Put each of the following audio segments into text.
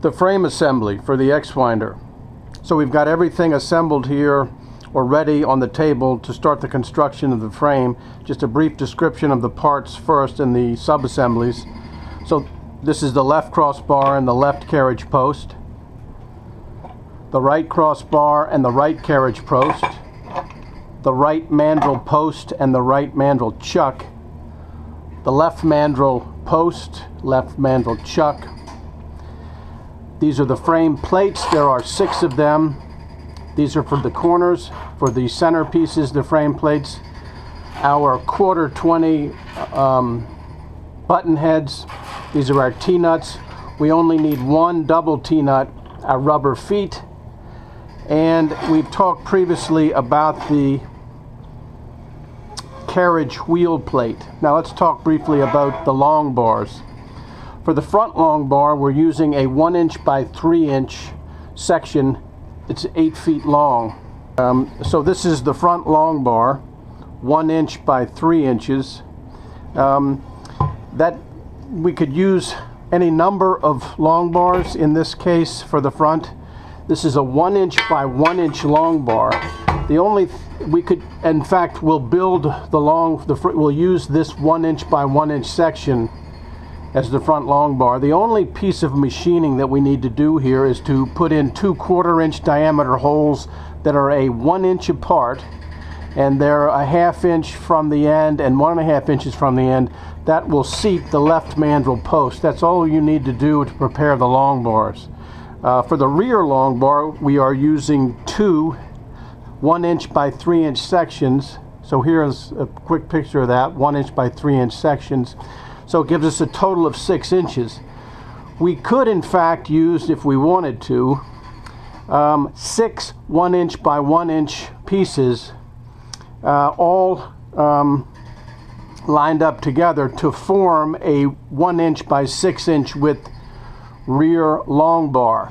The frame assembly for the X-Winder. So we've got everything assembled here or ready on the table to start the construction of the frame. Just a brief description of the parts first and the sub-assemblies. So this is the left crossbar and the left carriage post, the right crossbar and the right carriage post, the right mandrel post and the right mandrel chuck, the left mandrel post, left mandrel chuck. These are the frame plates. There are 6 of them. These are for the corners, for the center pieces, the frame plates. Our 1/4-20 button heads. These are our T-nuts. We only need 1 double T-nut, our rubber feet. And we've talked previously about the carriage wheel plate. Now let's talk briefly about the long bars. For the front long bar, we're using a 1" by 3" section. It's 8 feet long. So this is the front long bar, 1" by 3 inches. That we could use any number of long bars. In this case, for the front, this is a 1" by 1" long bar. The only we could, in fact, we'll build we'll use this 1" by 1" section as the front long bar. The only piece of machining that we need to do here is to put in 2 1/4" diameter holes that are a 1" apart, and they're a 1/2 inch from the end and 1½ inches from the end. That will seat the left mandrel post. That's all you need to do to prepare the long bars. For the rear long bar, we are using 2 1" by 3" sections. So here's a quick picture of that, 1" by 3" sections. So it gives us a total of 6 inches. We could, in fact, use, if we wanted to, 6 1" by 1" pieces, all lined up together to form a 1" by 6" width rear long bar.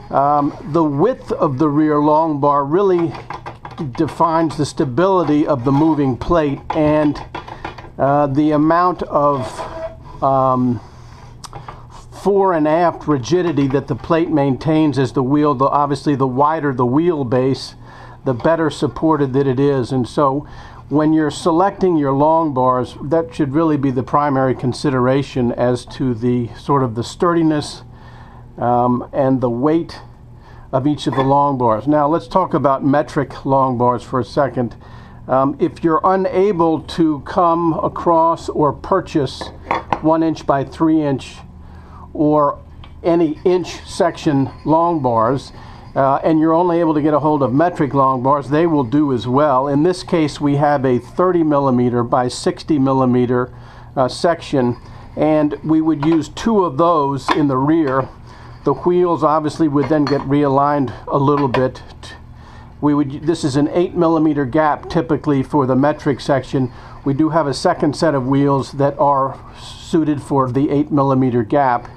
The width of the rear long bar really defines the stability of the moving plate and the amount of fore and aft rigidity that the plate maintains as the wheel. Obviously, the wider the wheelbase, the better supported that it is. And so when you're selecting your long bars, that should really be the primary consideration as to the sort of the sturdiness and the weight of each of the long bars. Now let's talk about metric long bars for a second. If you're unable to come across or purchase 1" by 3" or any inch section long bars, and you're only able to get a hold of metric long bars, they will do as well. In this case, we have a 30mm by 60mm section, and we would use 2 of those in the rear. The wheels obviously would then get realigned a little bit. This is an 8mm gap typically for the metric section. We do have a second set of wheels that are suited for the 8mm gap.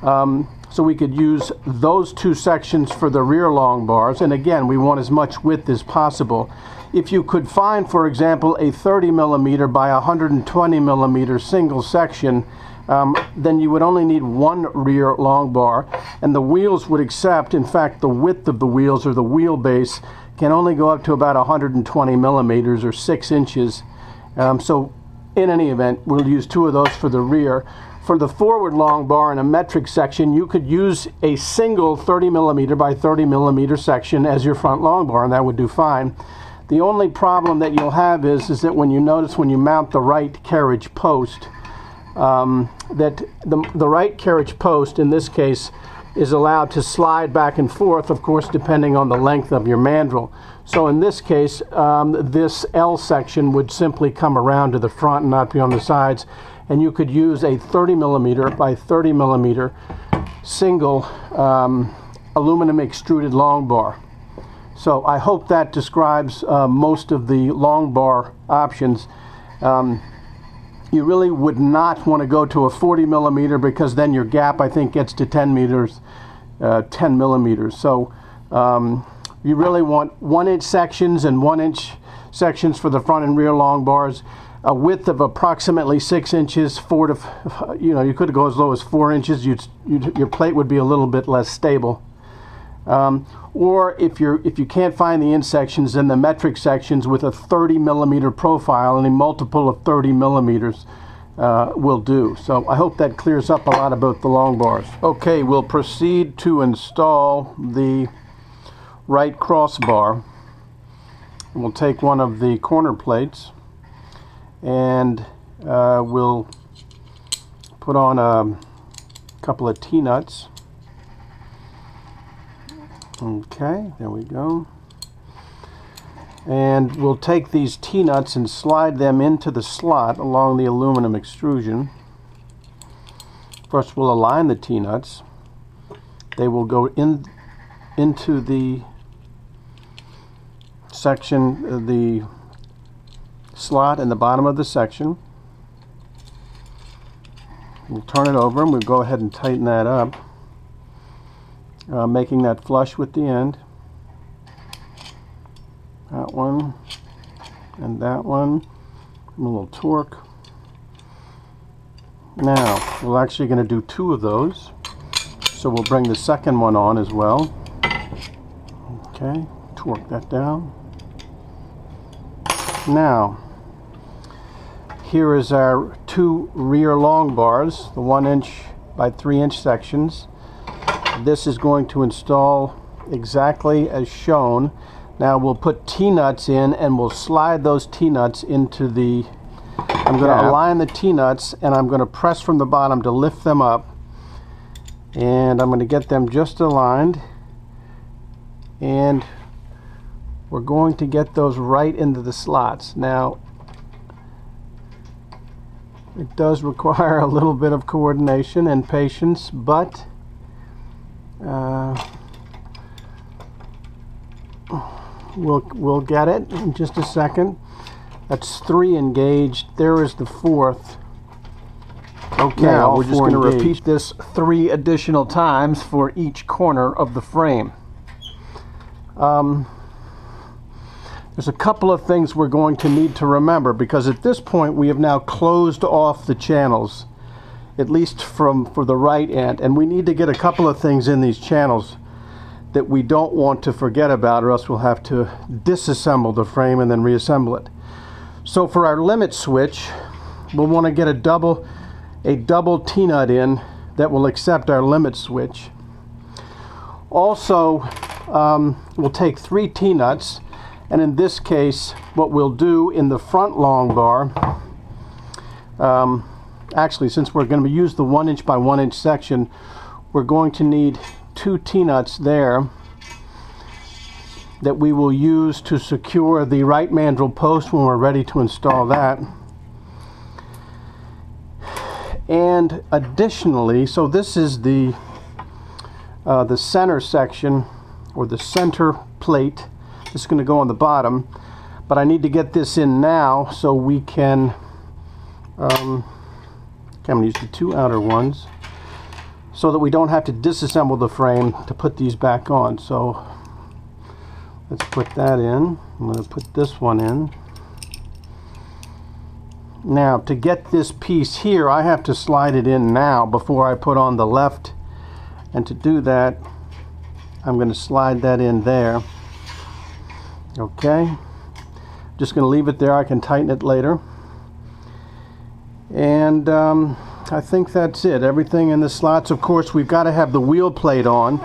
So we could use those 2 sections for the rear long bars, and again, we want as much width as possible. If you could find, for example, a 30mm by 120mm single section, then you would only need 1 rear long bar, and the wheels would accept, in fact, the width of the wheels or the wheelbase can only go up to about 120mm or 6 inches. So in any event, we'll use 2 of those for the rear. For the forward long bar in a metric section, you could use a single 30mm by 30mm section as your front long bar, and that would do fine. The only problem that you'll have is that when you mount the right carriage post, that the right carriage post in this case is allowed to slide back and forth, of course, depending on the length of your mandrel. So in this case, this L section would simply come around to the front and not be on the sides, and you could use a 30mm by 30mm single aluminum extruded long bar. So I hope that describes most of the long bar options. You really would not want to go to a 40mm because then your gap, I think, gets to 10 millimeters. So you really want 1" sections and 1" sections for the front and rear long bars. a width of approximately 6 inches, you could go as low as 4 inches. Your plate would be a little bit less stable. Or if you can't find the in sections, then the metric sections with a 30 millimeter profile and a multiple of 30 millimeters will do. So I hope that clears up a lot about the long bars. Okay, we'll proceed to install the right crossbar. We'll take one of the corner plates and we'll put on a couple of T-nuts. Okay, there we go. And we'll take these T-nuts and slide them into the slot along the aluminum extrusion. First we'll align the T-nuts. They will go into the section, the slot in the bottom of the section. We'll turn it over and we'll go ahead and tighten that up, making that flush with the end. That one and that one. A little torque. Now we're actually going to do 2 of those, so we'll bring the second one on as well. Okay, torque that down. Now here is our 2 rear long bars, the 1 inch by 3 inch sections. This is going to install exactly as shown. Now we'll put T-nuts in and we'll slide those T-nuts into the, I'm going to align the T-nuts and I'm going to press from the bottom to lift them up, and I'm going to get them just aligned, and we're going to get those right into the slots. Now it does require a little bit of coordination and patience, but we'll get it in just a second. That's 3 engaged. There is the 4th. Okay, now we're just going to repeat this 3 additional times for each corner of the frame. There's a couple of things we're going to need to remember, because at this point we have now closed off the channels, at least for the right end, and we need to get a couple of things in these channels that we don't want to forget about, or else we'll have to disassemble the frame and then reassemble it. So for our limit switch, we'll want to get a double T-nut in that will accept our limit switch. Also, we'll take 3 T-nuts, and in this case what we'll do in the front long bar, actually, since we're going to use the 1 inch by 1 inch section, we're going to need 2 T-nuts there that we will use to secure the right mandrel post when we're ready to install that. And additionally, so this is the center section, or the center plate. This is going to go on the bottom, but I need to get this in now so we can I'm going to use the 2 outer ones so that we don't have to disassemble the frame to put these back on. So let's put that in. I'm going to put this one in. Now to get this piece here, I have to slide it in now before I put on the left, and to do that I'm going to slide that in there. Okay, just going to leave it there. I can tighten it later. And I think that's it. Everything in the slots. Of course, we've got to have the wheel plate on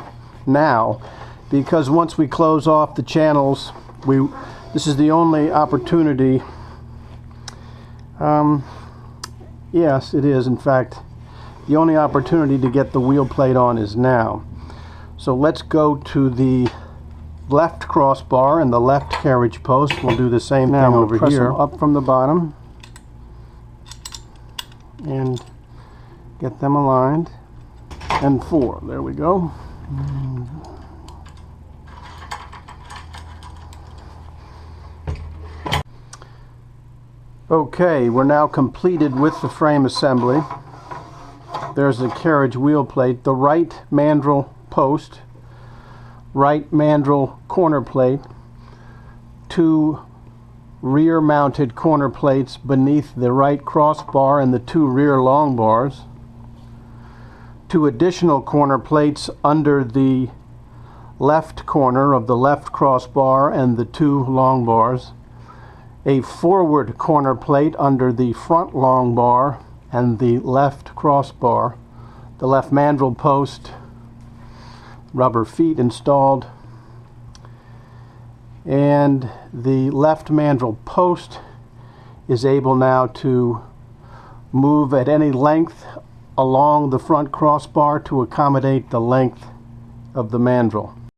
now, because once we close off the channels, this is the only opportunity. Yes, it is. In fact, the only opportunity to get the wheel plate on is now. So let's go to the left crossbar and the left carriage post. We'll do the same thing over here. Them up from the bottom and get them aligned. And 4. There we go. Okay, we're now completed with the frame assembly. There's the carriage wheel plate, the right mandrel post, right mandrel corner plate, 2 rear mounted corner plates beneath the right crossbar and the 2 rear long bars, 2 additional corner plates under the left corner of the left crossbar and the 2 long bars, a forward corner plate under the front long bar and the left crossbar, the left mandrel post, rubber feet installed, and the left mandrel post is able now to move at any length along the front crossbar to accommodate the length of the mandrel.